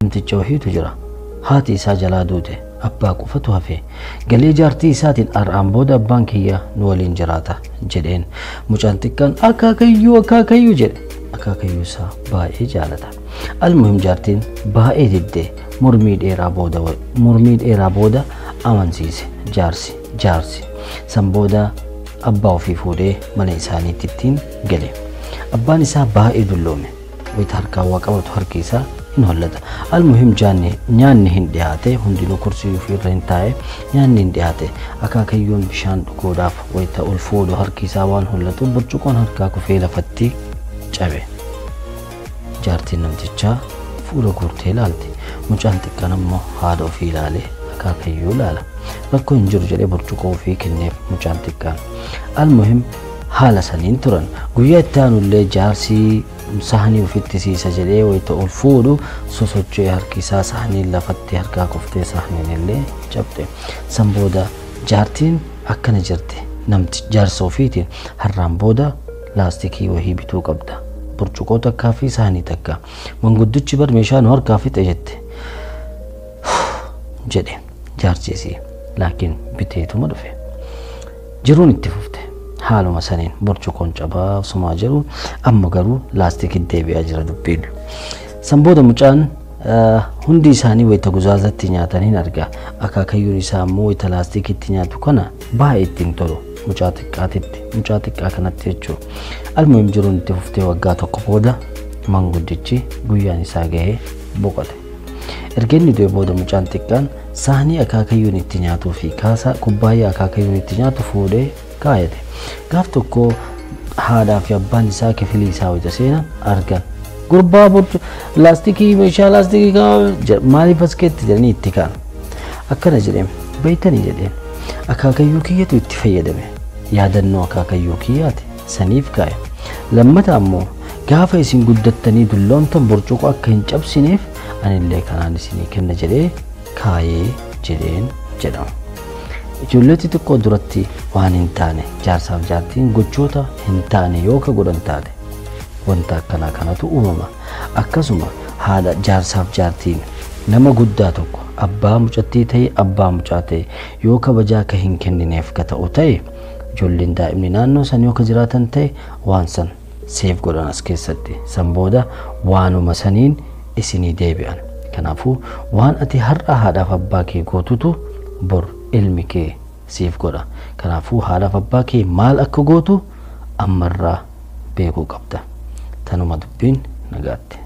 namticha wahiitu jira. Haati isaa jalaa duute. Abbaa qofatu hafe. Galee jaartii isaatiin har'aan booda abbaan kiyya nu waliin jiraata jedheen. Mucaan xiqqaan akaakayyuu jedhe. Akaakayyuu isaa baay'ee jaalata. Almuhim jaartiin baay'ee diddee mormii dheeraa booda amansiise. Jaarsi san booda abbaa ofii fuudhee mana isaaniitti ittiin gale. Abbaan isaa baay'ee dulloome. Wayita harkaa waa qabatu harki isaa hin hollata. Almuhim nyaanni hin dhiyaate hundinuu kursii ofii irra hin taa'e nyaanni hin dhiyaate. Akaakayyuun bishaan dhuguudhaaf wayita ol fuudhu harki isaa waan hollatu burcuqoon harkaa kufee lafatti cabe. Jaartiin namtichaa fuula guurtee ilaalte. Mucaan xiqqaan ammoo haadha ofii ilaalee akaakayyuu ilaala. Rakkoo hin jiru jedhee burcuqoo ofii kenneef mucaan xiqqaan. Almuhim haala saniin turan. Guyyaa itti aanullee jaarsi sahanii ofitti siisa jedhee wayita ol fuudhu sosocho'ee harki isaa sahaniin lafatti harkaa kuftee sahaniin illee cabde. San booda jaartiin akkana jirti. Jaarsa ofiitiin har'aan booda laastikii wahii bituu qabda. Burcuqoo takkaa fi sahanii takka. Manguddichi bar meeshaa nu harkaa fixe jette jedhe jaarsisii. Laakiin biteetuma dhufe. Jiruun itti fufte. Haaluma saniin burcuqoon cabaa sumaa jiru amma garuu laastikii deebi'aa jira dubbiin. San booda mucaan hundi isaanii wayita guzaazatti nyaataniin arga. Akaakayyuun isaa ammoo wayita laastikiitti nyaatu kana baay'ee ittiin tolu. Mucaa xiqqaa kanatti jechuudha. Almuhim jiruun itti fuftee waggaa tokko booda manguddichi guyyaan isaa gahee boqote. Erga inni du'e booda mucaan xiqqaan sahanii akaakayyuun itti nyaatuu fi kaasaa kubbaayyaa akaakayyuun itti nyaatu fuudhee kaayate. Gaaf tokko haadhaa fi abbaan isaa kifilii isaa wayita seenan argan. Gurbaa laastikii meeshaa laastikii maaliif as keetti jedhanii itti ka'an. Akkana jedheen beeytanii jedheen. Akaakayyuu kiyyatu itti fayyadame. Yaadannoo akaakayyuu kiyyaati saniif kaa'e. Lammata ammoo gaafa isin guddattanii dulloomtan burcuqoo akka hin cabsineef anillee kanaan isinii kenna jedhee kaayee jedheen jedhama. Ijoollee xixiqqoo duratti waan hin taane jaarsaaf jaartiin gochoota hin taane yoo ka godhan taate wanta akkanaa kanatu uumama. Akkasuma haadha jaarsaaf jaartiin nama guddaa tokko abbaa mucattii ta'e abbaa mucaa ta'e yoo kabajaa ka hin kennineef ka ta'u ta'e ijoolleen daa'imni naannoo san yoo ka jiraatan ta'e waan san seef godhan as keessatti. San booda waanuma saniin isinii deebi'an. Kanaafuu waan ati har'a haadhaaf abbaa kee gootutu bor ilmi kee siif godha. Kanaafuu haadhaaf abbaa kee maal akka gootu ammarraa beekuu qabda. Tanuma dubbiin nagaatti.